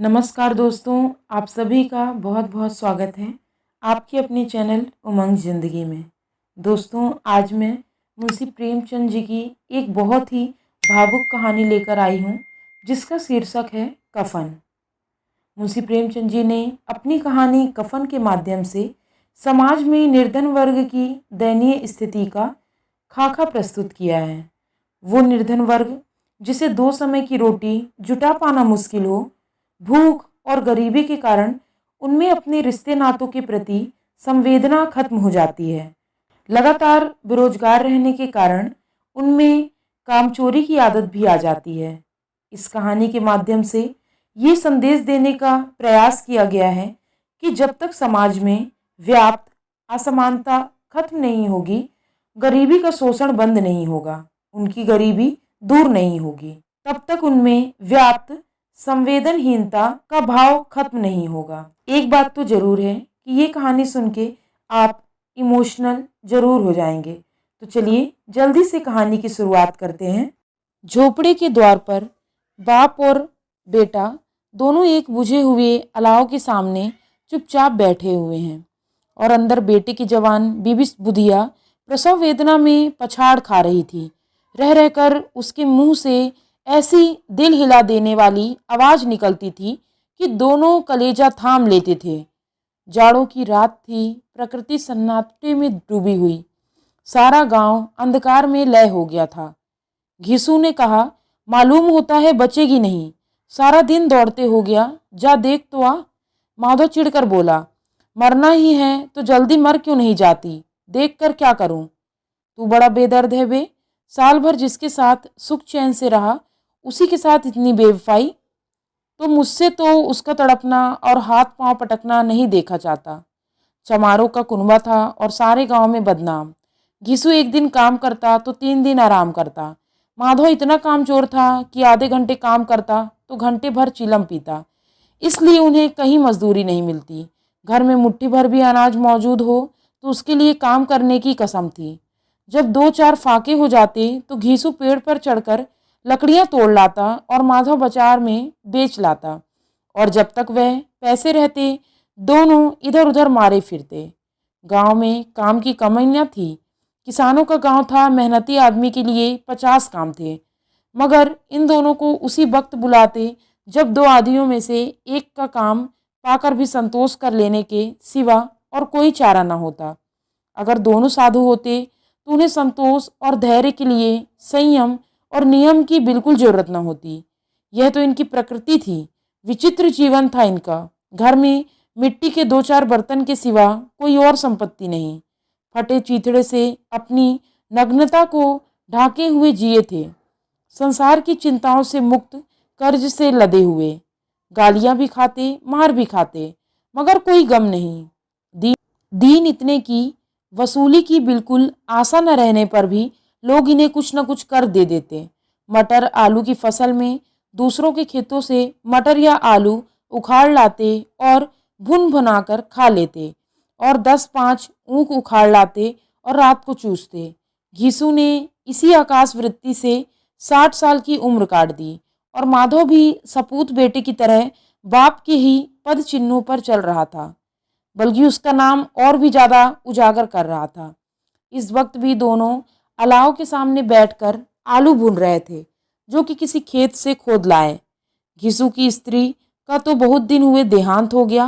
नमस्कार दोस्तों, आप सभी का बहुत बहुत स्वागत है आपके अपने चैनल उमंग ज़िंदगी में। दोस्तों, आज मैं मुंशी प्रेमचंद जी की एक बहुत ही भावुक कहानी लेकर आई हूँ, जिसका शीर्षक है कफन। मुंशी प्रेमचंद जी ने अपनी कहानी कफन के माध्यम से समाज में निर्धन वर्ग की दयनीय स्थिति का खाका प्रस्तुत किया है। वो निर्धन वर्ग जिसे 2 समय की रोटी जुटा पाना मुश्किल हो, भूख और गरीबी के कारण उनमें अपने रिश्ते नातों के प्रति संवेदना खत्म हो जाती है। लगातार बेरोजगार रहने के कारण उनमें कामचोरी की आदत भी आ जाती है। इस कहानी के माध्यम से ये संदेश देने का प्रयास किया गया है कि जब तक समाज में व्याप्त असमानता खत्म नहीं होगी, गरीबी का शोषण बंद नहीं होगा, उनकी गरीबी दूर नहीं होगी, तब तक उनमें व्याप्त संवेदनहीनता का भाव खत्म नहीं होगा। एक बात तो जरूर है कि ये कहानी सुन के आप इमोशनल जरूर हो जाएंगे। तो चलिए जल्दी से कहानी की शुरुआत करते हैं। झोपड़े के द्वार पर बाप और बेटा दोनों एक बुझे हुए अलाव के सामने चुपचाप बैठे हुए हैं और अंदर बेटे की जवान बीबी बुधिया प्रसव वेदना में पछाड़ खा रही थी। रह रहकर उसके मुंह से ऐसी दिल हिला देने वाली आवाज निकलती थी कि दोनों कलेजा थाम लेते थे। जाड़ों की रात थी, प्रकृति सन्नाटे में डूबी हुई, सारा गांव अंधकार में लय हो गया था। घिसू ने कहा, मालूम होता है बचेगी नहीं, सारा दिन दौड़ते हो गया, जा देख तो आ। माधव चिढ़कर बोला, मरना ही है तो जल्दी मर क्यों नहीं जाती, देख कर क्या करूं। तू बड़ा बेदर्द है बे, साल भर जिसके साथ सुख चैन से रहा उसी के साथ इतनी बेवफाई। तो मुझसे तो उसका तड़पना और हाथ पांव पटकना नहीं देखा जाता। चमारों का कुनबा था और सारे गांव में बदनाम। घिसू एक दिन काम करता तो 3 दिन आराम करता। माधव इतना कामचोर था कि आधे घंटे काम करता तो घंटे भर चिलम पीता। इसलिए उन्हें कहीं मजदूरी नहीं मिलती। घर में मुट्ठी भर भी अनाज मौजूद हो तो उसके लिए काम करने की कसम थी। जब 2-4 फाके हो जाते तो घीसू पेड़ पर चढ़कर लकड़ियां तोड़ लाता और माधव बाजार में बेच लाता, और जब तक वह पैसे रहते दोनों इधर उधर मारे फिरते। गांव में काम की कमी न थी। किसानों का गांव था, मेहनती आदमी के लिए 50 काम थे, मगर इन दोनों को उसी वक्त बुलाते जब 2 आदमियों में से एक का काम पाकर भी संतोष कर लेने के सिवा और कोई चारा न होता। अगर दोनों साधु होते तो उन्हें संतोष और धैर्य के लिए संयम और नियम की बिल्कुल जरूरत न होती। यह तो इनकी प्रकृति थी। विचित्र जीवन था इनका। घर में मिट्टी के 2-4 बर्तन के सिवा कोई और संपत्ति नहीं। फटे चीथड़े से अपनी नग्नता को ढाके हुए जिए थे। संसार की चिंताओं से मुक्त, कर्ज से लदे हुए, गालियां भी खाते, मार भी खाते, मगर कोई गम नहीं। दीन इतने की वसूली की बिल्कुल आशा न रहने पर भी लोग इन्हें कुछ न कुछ कर दे देते। मटर आलू की फसल में दूसरों के खेतों से मटर या आलू उखाड़ लाते और भुन भुनाकर खा लेते, और 10-5 ऊख उखाड़ लाते और रात को चूसते। घीसू ने इसी आकाश वृत्ति से 60 साल की उम्र काट दी, और माधव भी सपूत बेटे की तरह बाप के ही पद चिन्हों पर चल रहा था, बल्कि उसका नाम और भी ज्यादा उजागर कर रहा था। इस वक्त भी दोनों अलाव के सामने बैठकर आलू भून रहे थे, जो कि किसी खेत से खोद लाए। घिसू की स्त्री का तो बहुत दिन हुए देहांत हो गया।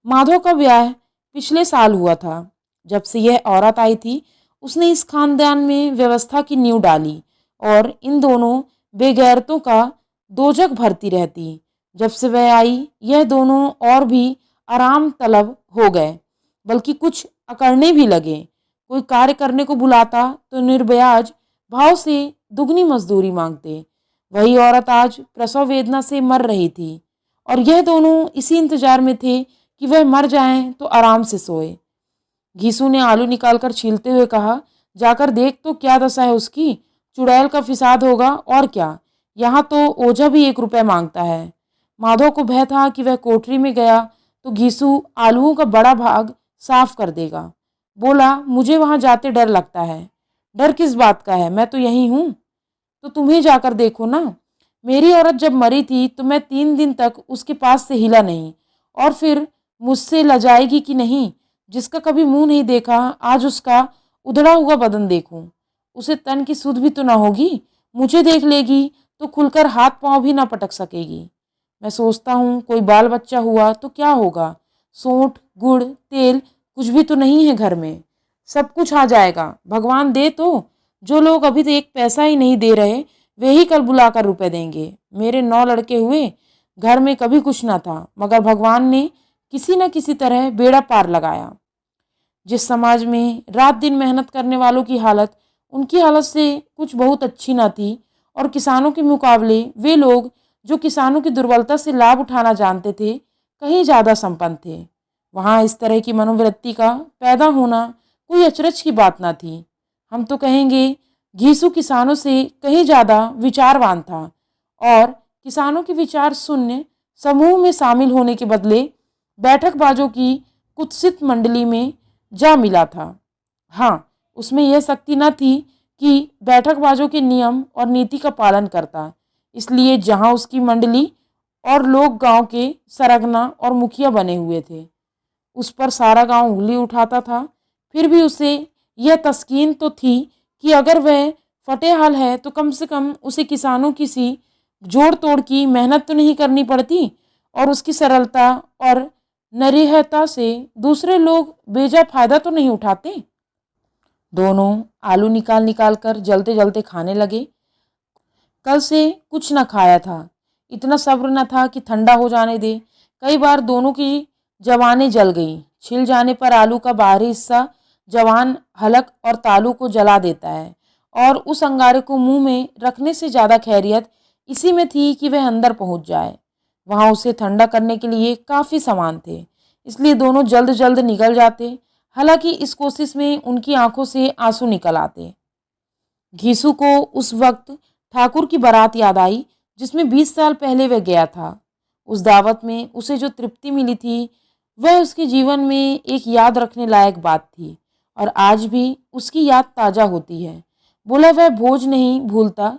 माधव का ब्याह पिछले साल हुआ था। जब से यह औरत आई थी उसने इस खानदान में व्यवस्था की नींव डाली, और इन दोनों बेगैरतों का दोजख भरती रहती। जब से वह आई यह दोनों और भी आराम तलब हो गए, बल्कि कुछ अकड़ने भी लगे। कोई कार्य करने को बुलाता तो निर्ब्याज भाव से दुगनी मजदूरी मांगते। वही औरत आज प्रसव वेदना से मर रही थी, और यह दोनों इसी इंतजार में थे कि वह मर जाएं तो आराम से सोए। घीसू ने आलू निकालकर छीलते हुए कहा, जाकर देख तो क्या दशा है उसकी, चुड़ैल का फिसाद होगा और क्या। यहाँ तो ओझा भी 1 रुपया मांगता है। माधव को भय था कि वह कोठरी में गया तो घीसू आलूओं का बड़ा भाग साफ कर देगा। बोला, मुझे वहां जाते डर लगता है। डर किस बात का है, मैं तो यहीं हूं। तो तुम्हें जाकर देखो ना। मेरी औरत जब मरी थी तो मैं 3 दिन तक उसके पास से हिला नहीं, और फिर मुझसे लजाएगी कि नहीं। जिसका कभी मुंह नहीं देखा, आज उसका उधड़ा हुआ बदन देखूं। उसे तन की सुध भी तो ना होगी। मुझे देख लेगी तो खुलकर हाथ पांव भी ना पटक सकेगी। मैं सोचता हूँ कोई बाल बच्चा हुआ तो क्या होगा। सोंठ, गुड़, तेल कुछ भी तो नहीं है घर में। सब कुछ आ जाएगा, भगवान दे तो। जो लोग अभी तो एक पैसा ही नहीं दे रहे, वे ही कल बुलाकर रुपए देंगे। मेरे 9 लड़के हुए, घर में कभी कुछ ना था, मगर भगवान ने किसी न किसी तरह बेड़ा पार लगाया। जिस समाज में रात दिन मेहनत करने वालों की हालत उनकी हालत से कुछ बहुत अच्छी ना थी, और किसानों के मुकाबले वे लोग जो किसानों की दुर्बलता से लाभ उठाना जानते थे, कहीं ज़्यादा संपन्न थे। वहाँ इस तरह की मनोवृत्ति का पैदा होना कोई अचरज की बात ना थी। हम तो कहेंगे घीसू किसानों से कहीं ज़्यादा विचारवान था, और किसानों के विचार शून्य समूह में शामिल होने के बदले बैठकबाजों की कुत्सित मंडली में जा मिला था। हाँ, उसमें यह शक्ति न थी कि बैठकबाजों के नियम और नीति का पालन करता। इसलिए जहाँ उसकी मंडली और लोग गांव के सरगना और मुखिया बने हुए थे, उस पर सारा गांव उंगली उठाता था। फिर भी उसे यह तस्कीन तो थी कि अगर वह फटेहाल है तो कम से कम उसे किसानों की सी जोड़ तोड़ की मेहनत तो नहीं करनी पड़ती, और उसकी सरलता और नरीहता से दूसरे लोग बेजा फायदा तो नहीं उठाते। दोनों आलू निकाल निकाल कर जलते जलते खाने लगे। कल से कुछ न खाया था, इतना सब्र न था कि ठंडा हो जाने दे। कई बार दोनों की जवानें जल गई। छिल जाने पर आलू का बाहरी हिस्सा जवान हलक और तालू को जला देता है, और उस अंगारे को मुंह में रखने से ज़्यादा खैरियत इसी में थी कि वह अंदर पहुंच जाए। वहां उसे ठंडा करने के लिए काफ़ी सामान थे, इसलिए दोनों जल्द जल्द निकल जाते। हालांकि इस कोशिश में उनकी आंखों से आंसू निकल आते। घीसू को उस वक्त ठाकुर की बारात याद आई जिसमें 20 साल पहले वह गया था। उस दावत में उसे जो तृप्ति मिली थी, वह उसके जीवन में एक याद रखने लायक बात थी, और आज भी उसकी याद ताज़ा होती है। बोला वह भोज नहीं भूलता।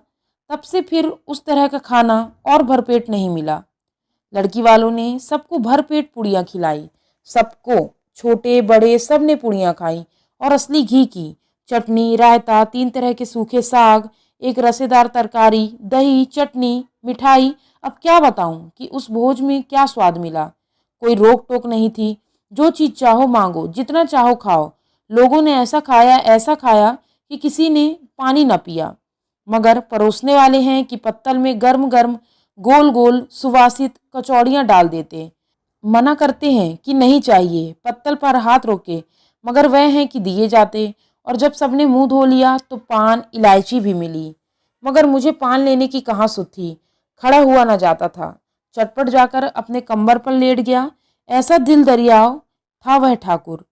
तब से फिर उस तरह का खाना और भरपेट नहीं मिला। लड़की वालों ने सबको भरपेट पुड़ियाँ खिलाई। सबको, छोटे बड़े सब ने पुड़ियाँ खाई, और असली घी की। चटनी, रायता, 3 तरह के सूखे साग, एक रसेदार तरकारी, दही, चटनी, मिठाई। अब क्या बताऊं कि उस भोज में क्या स्वाद मिला। कोई रोक टोक नहीं थी। जो चीज़ चाहो मांगो, जितना चाहो खाओ। लोगों ने ऐसा खाया कि किसी ने पानी न पिया। मगर परोसने वाले हैं कि पत्तल में गर्म गर्म गोल गोल सुवासित कचौड़ियाँ डाल देते। मना करते हैं कि नहीं चाहिए, पत्तल पर हाथ रोके, मगर वह हैं कि दिए जाते। और जब सबने मुंह धो लिया तो पान इलायची भी मिली, मगर मुझे पान लेने की कहाँ सुध थी। खड़ा हुआ न जाता था। चटपट जाकर अपने कंबर पर लेट गया। ऐसा दिल दरियाव था वह ठाकुर।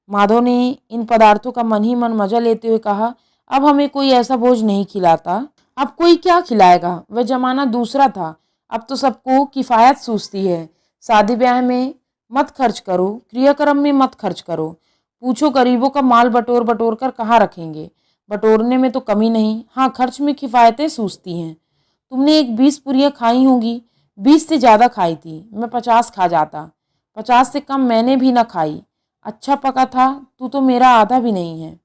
माधव ने इन पदार्थों का मन ही मन मजा लेते हुए कहा, अब हमें कोई ऐसा भोज नहीं खिलाता। अब कोई क्या खिलाएगा। वह जमाना दूसरा था। अब तो सबको किफ़ायत सूझती है। शादी ब्याह में मत खर्च करो, क्रियाक्रम में मत खर्च करो। पूछो गरीबों का माल बटोर बटोर कर कहाँ रखेंगे। बटोरने में तो कमी नहीं, हाँ खर्च में किफ़ायतें सूझती हैं। तुमने एक 20 पुरियाँ खाई होंगी। 20 से ज़्यादा खाई थी। मैं 50 खा जाता। 50 से कम मैंने भी ना खाई। अच्छा पका था। तू तो मेरा आधा भी नहीं है।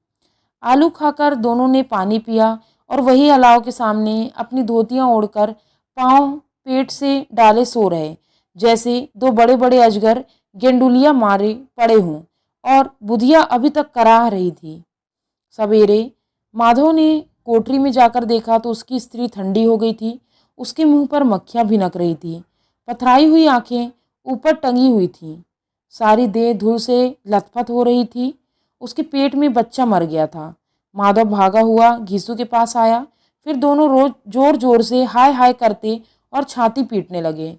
आलू खाकर दोनों ने पानी पिया, और वही अलाव के सामने अपनी धोतियां ओढ़कर पांव पेट से डाले सो रहे, जैसे दो बड़े बड़े अजगर गेंडुलिया मारे पड़े हों, और बुधिया अभी तक कराह रही थी। सवेरे माधव ने कोठरी में जाकर देखा तो उसकी स्त्री ठंडी हो गई थी। उसके मुंह पर मक्खियां भिनक रही थी। पथराई हुई आंखें ऊपर टंगी हुई थीं। सारी देह धूल से लथपथ हो रही थी। उसके पेट में बच्चा मर गया था। माधव भागा हुआ घीसू के पास आया। फिर दोनों रोज जोर जोर से हाय हाय करते और छाती पीटने लगे।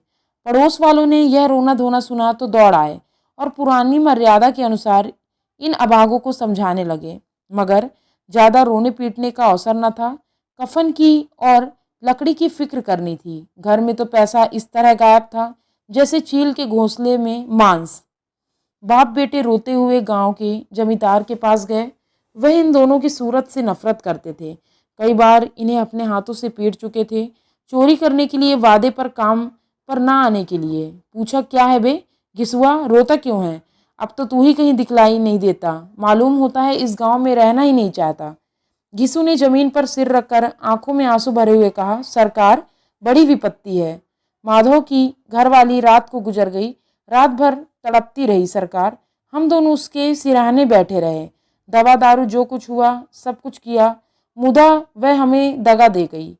पड़ोस वालों ने यह रोना धोना सुना तो दौड़ आए और पुरानी मर्यादा के अनुसार इन अभागों को समझाने लगे, मगर ज़्यादा रोने पीटने का अवसर न था। कफन की और लकड़ी की फिक्र करनी थी। घर में तो पैसा इस तरह गायब था जैसे चील के घोंसले में मांस। बाप बेटे रोते हुए गांव के जमींदार के पास गए। वह इन दोनों की सूरत से नफरत करते थे। कई बार इन्हें अपने हाथों से पीट चुके थे। चोरी करने के लिए, वादे पर काम पर ना आने के लिए। पूछा, क्या है बे घिसुआ, रोता क्यों है? अब तो तू ही कहीं दिखलाई नहीं देता, मालूम होता है इस गांव में रहना ही नहीं चाहता। घिसू ने जमीन पर सिर रखकर आंखों में आंसू भरे हुए कहा, सरकार बड़ी विपत्ति है। माधव की घरवाली रात को गुजर गई, रात भर तड़पती रही सरकार। हम दोनों उसके सिरहाने बैठे रहे, दवा दारू जो कुछ हुआ सब कुछ किया, मुदा वह हमें दगा दे गई।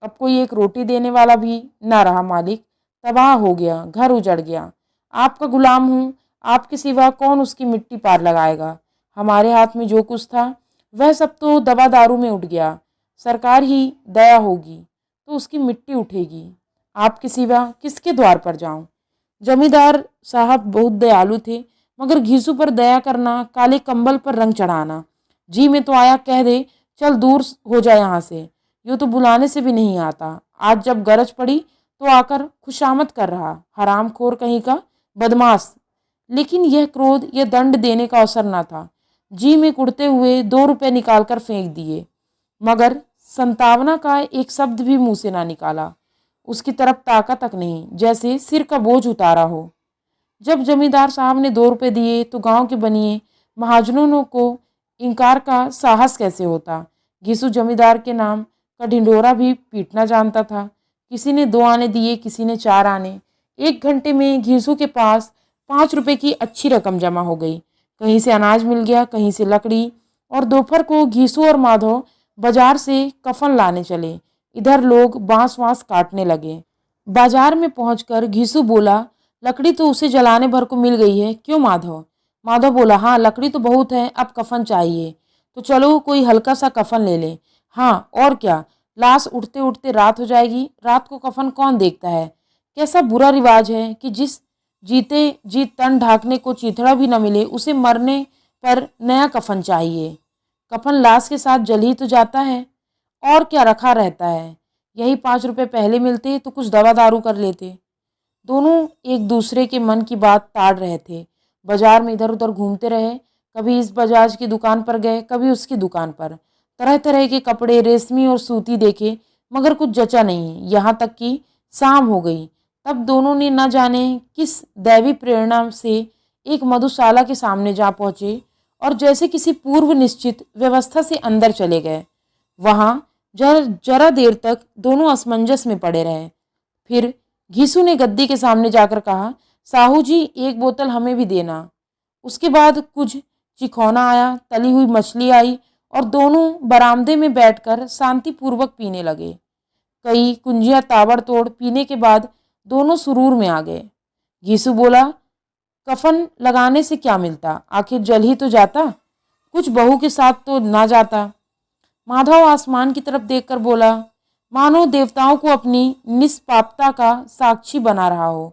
अब कोई एक रोटी देने वाला भी ना रहा मालिक, तबाह हो गया, घर उजड़ गया। आपका गुलाम हूँ, आपके सिवा कौन उसकी मिट्टी पार लगाएगा? हमारे हाथ में जो कुछ था वह सब तो दवा दारू में उठ गया। सरकार ही दया होगी तो उसकी मिट्टी उठेगी, आपके सिवा किसके द्वार पर जाऊं? जमींदार साहब बहुत दयालु थे, मगर घीसू पर दया करना काले कंबल पर रंग चढ़ाना। जी में तो आया कह दे, चल दूर हो जाए यहाँ से, यूँ तो बुलाने से भी नहीं आता। आज जब गरज पड़ी तो आकर खुशामद कर रहा, हरामखोर कहीं का, बदमाश। लेकिन यह क्रोध, यह दंड देने का अवसर न था। जी में कुड़ते हुए 2 रुपए निकालकर फेंक दिए, मगर संतावना का एक शब्द भी मुंह से ना निकाला। उसकी तरफ ताका तक नहीं, जैसे सिर का बोझ उतारा हो। जब जमींदार साहब ने 2 रुपए दिए तो गांव के बनिए महाजनों को इनकार का साहस कैसे होता। घिसू जमींदार के नाम का ढिंढोरा भी पीटना जानता था। किसी ने 2 आने दिए, किसी ने 4 आने। 1 घंटे में घिसू के पास 5 रुपए की अच्छी रकम जमा हो गई। कहीं से अनाज मिल गया, कहीं से लकड़ी। और दोपहर को घिसू और माधव बाजार से कफन लाने चले। इधर लोग बांस वांस काटने लगे। बाजार में पहुंचकर घिसू बोला, लकड़ी तो उसे जलाने भर को मिल गई है, क्यों माधव? माधव बोला, हाँ लकड़ी तो बहुत है, अब कफन चाहिए तो चलो कोई हल्का सा कफन ले लें। हाँ और क्या, लाश उठते उठते रात हो जाएगी, रात को कफन कौन देखता है? कैसा बुरा रिवाज है कि जिस जीते जी तन ढांकने को चीथड़ा भी न मिले, उसे मरने पर नया कफन चाहिए। कफन लाश के साथ जल ही तो जाता है, और क्या रखा रहता है। यही 5 रुपए पहले मिलते तो कुछ दवा दारू कर लेते। दोनों एक दूसरे के मन की बात ताड़ रहे थे। बाजार में इधर उधर घूमते रहे, कभी इस बजाज की दुकान पर गए, कभी उसकी दुकान पर। तरह तरह के कपड़े, रेशमी और सूती देखे, मगर कुछ जचा नहीं। यहाँ तक कि शाम हो गई, तब दोनों ने न जाने किस दैवी प्रेरणा से एक मधुशाला के सामने जा पहुंचे और जैसे किसी पूर्व निश्चित व्यवस्था से अंदर चले गए। वहां जरा देर तक दोनों असमंजस में पड़े रहे। फिर घिसू ने गद्दी के सामने जाकर कहा, साहू जी 1 बोतल हमें भी देना। उसके बाद कुछ चिखौना आया, तली हुई मछली आई और दोनों बरामदे में बैठकर शांतिपूर्वक पीने लगे। कई कुंजियां ताबड़तोड़ पीने के बाद दोनों सुरूर में आ गए। घिसू बोला, कफन लगाने से क्या मिलता, आखिर जल ही तो जाता, कुछ बहू के साथ तो ना जाता। माधव आसमान की तरफ देखकर बोला, मानो देवताओं को अपनी निष्पापता का साक्षी बना रहा हो।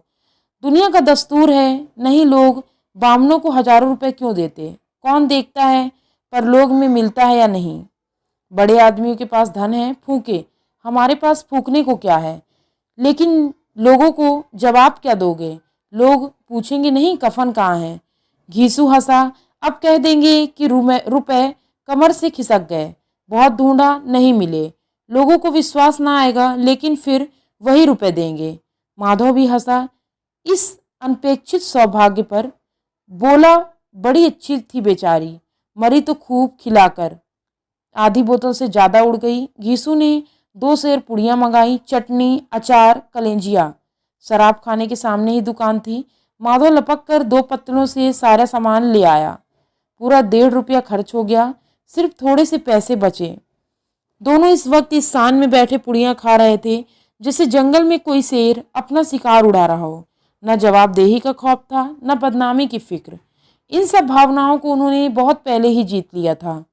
दुनिया का दस्तूर है, नहीं लोग बामनों को हजारों रुपए क्यों देते? कौन देखता है परलोक में मिलता है या नहीं? बड़े आदमियों के पास धन है, फूके, हमारे पास फूकने को क्या है? लेकिन लोगों को जवाब क्या दोगे? लोग पूछेंगे नहीं कफन कहाँ है? घिसू हंसा, अब कह देंगे कि रुपए कमर से खिसक गए, बहुत ढूंढा नहीं मिले। लोगों को विश्वास ना आएगा, लेकिन फिर वही रुपए देंगे। माधव भी हंसा इस अनपेक्षित सौभाग्य पर, बोला, बड़ी अच्छी थी बेचारी, मरी तो खूब खिलाकर। आधी बोतल से ज्यादा उड़ गई। घिसू ने 2 सेर पुड़ियाँ मंगाई, चटनी, अचार, कलेंजिया। शराब खाने के सामने ही दुकान थी। माधव लपक कर 2 पत्तलों से सारा सामान ले आया। पूरा 1.5 रुपया खर्च हो गया, सिर्फ थोड़े से पैसे बचे। दोनों इस वक्त इस सान में बैठे पुड़ियाँ खा रहे थे जैसे जंगल में कोई शेर अपना शिकार उड़ा रहा हो। न जवाबदेही का खौफ था, न बदनामी की फिक्र। इन सब भावनाओं को उन्होंने बहुत पहले ही जीत लिया था।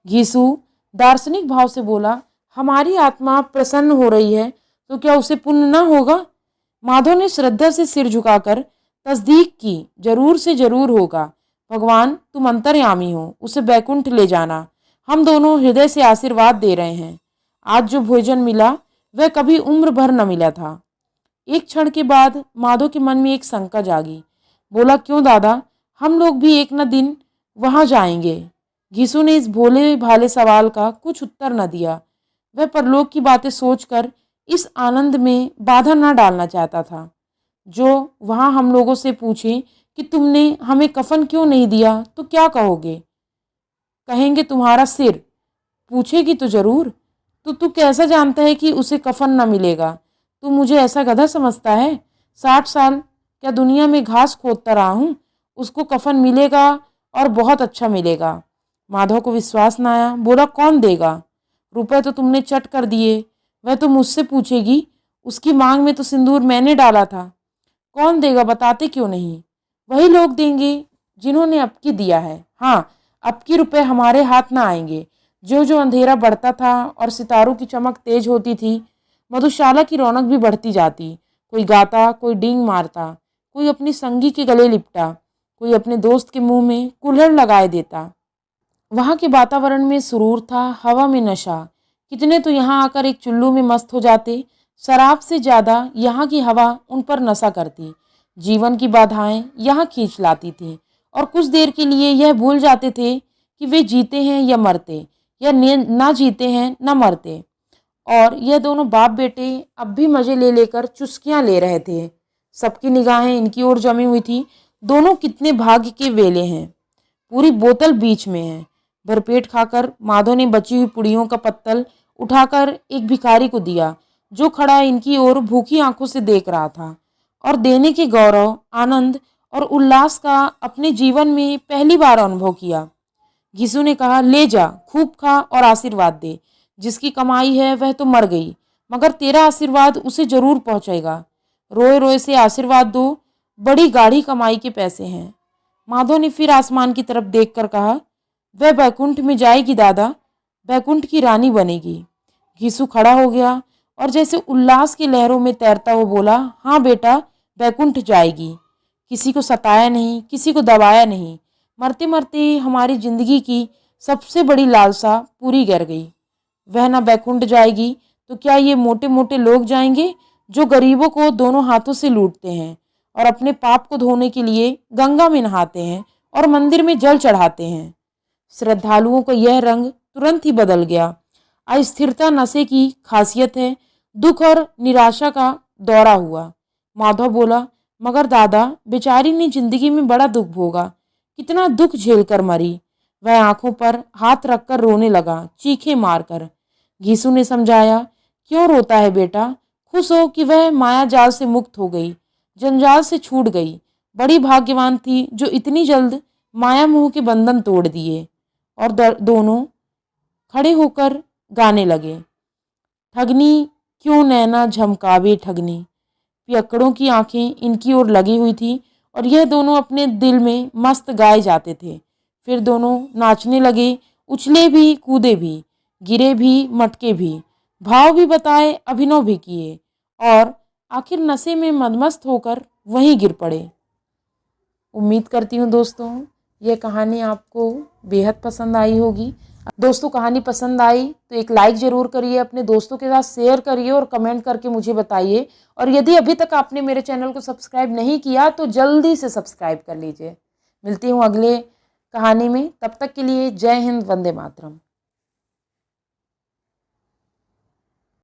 घिसू दार्शनिक भाव से बोला, हमारी आत्मा प्रसन्न हो रही है तो क्या उसे पुण्य न होगा? माधव ने श्रद्धा से सिर झुकाकर तस्दीक की, जरूर से जरूर होगा। भगवान तुम अंतर्यामी हो, उसे बैकुंठ ले जाना। हम दोनों हृदय से आशीर्वाद दे रहे हैं। आज जो भोजन मिला वह कभी उम्र भर न मिला था। एक क्षण के बाद माधव के मन में एक शंका जागी। बोला, क्यों दादा, हम लोग भी एक न दिन वहां जाएंगे। घिसू ने इस भोले भाले सवाल का कुछ उत्तर न दिया। वह परलोक की बातें सोचकर इस आनंद में बाधा न डालना चाहता था। जो वहाँ हम लोगों से पूछे कि तुमने हमें कफन क्यों नहीं दिया तो क्या कहोगे? कहेंगे तुम्हारा सिर। पूछेगी तो जरूर, तो तू कैसा जानता है कि उसे कफन न मिलेगा? तू मुझे ऐसा गधा समझता है? 60 साल क्या दुनिया में घास खोदता रहा हूँ, उसको कफन मिलेगा और बहुत अच्छा मिलेगा। माधव को विश्वास न आया, बोला कौन देगा? रुपए तो तुमने चट कर दिए। वह तो मुझसे पूछेगी, उसकी मांग में तो सिंदूर मैंने डाला था। कौन देगा बताते क्यों नहीं? वही लोग देंगे जिन्होंने अब की दिया है। हाँ, अब की रुपए हमारे हाथ ना आएंगे। जो जो अंधेरा बढ़ता था और सितारों की चमक तेज होती थी, मधुशाला की रौनक भी बढ़ती जाती। कोई गाता, कोई डींग मारता, कोई अपनी संगी के गले लिपटा, कोई अपने दोस्त के मुंह में कुल्हड़ लगाए देता। वहाँ के वातावरण में सुरूर था, हवा में नशा। कितने तो यहाँ आकर एक चुल्लू में मस्त हो जाते। शराब से ज़्यादा यहाँ की हवा उन पर नशा करती। जीवन की बाधाएं यहाँ खींच लाती थी और कुछ देर के लिए यह भूल जाते थे कि वे जीते हैं या मरते, या ना जीते हैं ना मरते। और यह दोनों बाप बेटे अब भी मजे ले लेकर चुस्कियां ले रहे थे। सबकी निगाहें इनकी ओर जमी हुई थी। दोनों कितने भाग्य के वेले हैं। पूरी बोतल बीच में है। भरपेट खाकर माधव ने बची हुई पुड़ियों का पत्तल उठाकर एक भिखारी को दिया, जो खड़ा इनकी ओर भूखी आंखों से देख रहा था और देने के गौरव, आनंद और उल्लास का अपने जीवन में पहली बार अनुभव किया। घिसू ने कहा, ले जा, खूब खा और आशीर्वाद दे। जिसकी कमाई है वह तो मर गई, मगर तेरा आशीर्वाद उसे जरूर पहुंचेगा। रोए रोए से आशीर्वाद दो, बड़ी गाढ़ी कमाई के पैसे हैं। माधव ने फिर आसमान की तरफ देखकर कहा, वह बैकुंठ में जाएगी दादा, बैकुंठ की रानी बनेगी। घिसू खड़ा हो गया और जैसे उल्लास की लहरों में तैरता हुआ बोला, हाँ बेटा, बैकुंठ जाएगी। किसी को सताया नहीं, किसी को दबाया नहीं। मरते मरते हमारी जिंदगी की सबसे बड़ी लालसा पूरी कर गई। वह ना बैकुंठ जाएगी तो क्या ये मोटे मोटे लोग जाएंगे जो गरीबों को दोनों हाथों से लूटते हैं और अपने पाप को धोने के लिए गंगा में नहाते हैं और मंदिर में जल चढ़ाते हैं। श्रद्धालुओं का यह रंग तुरंत ही बदल गया। अस्थिरता नशे की खासियत है। दुख और निराशा का दौरा हुआ। माधव बोला, मगर दादा, बेचारी ने जिंदगी में बड़ा दुख भोगा, कितना दुख झेलकर मरी। वह आंखों पर हाथ रखकर रोने लगा, चीखें मारकर। घीसू ने समझाया, क्यों रोता है बेटा? खुश हो कि वह माया जाल से मुक्त हो गई, जंजाल से छूट गई। बड़ी भाग्यवान थी जो इतनी जल्द माया मोह के बंधन तोड़ दिए। और दोनों खड़े होकर गाने लगे, ठगनी क्यों नैना झमकावे ठगनी। पियक्कड़ों की आंखें इनकी ओर लगी हुई थी और यह दोनों अपने दिल में मस्त गाए जाते थे। फिर दोनों नाचने लगे, उछले भी, कूदे भी, गिरे भी, मटके भी, भाव भी बताए, अभिनव भी किए और आखिर नशे में मदमस्त होकर वहीं गिर पड़े। उम्मीद करती हूँ दोस्तों यह कहानी आपको बेहद पसंद आई होगी। दोस्तों, कहानी पसंद आई तो एक लाइक ज़रूर करिए, अपने दोस्तों के साथ शेयर करिए और कमेंट करके मुझे बताइए। और यदि अभी तक आपने मेरे चैनल को सब्सक्राइब नहीं किया तो जल्दी से सब्सक्राइब कर लीजिए। मिलती हूँ अगले कहानी में, तब तक के लिए जय हिंद, वंदे मातरम।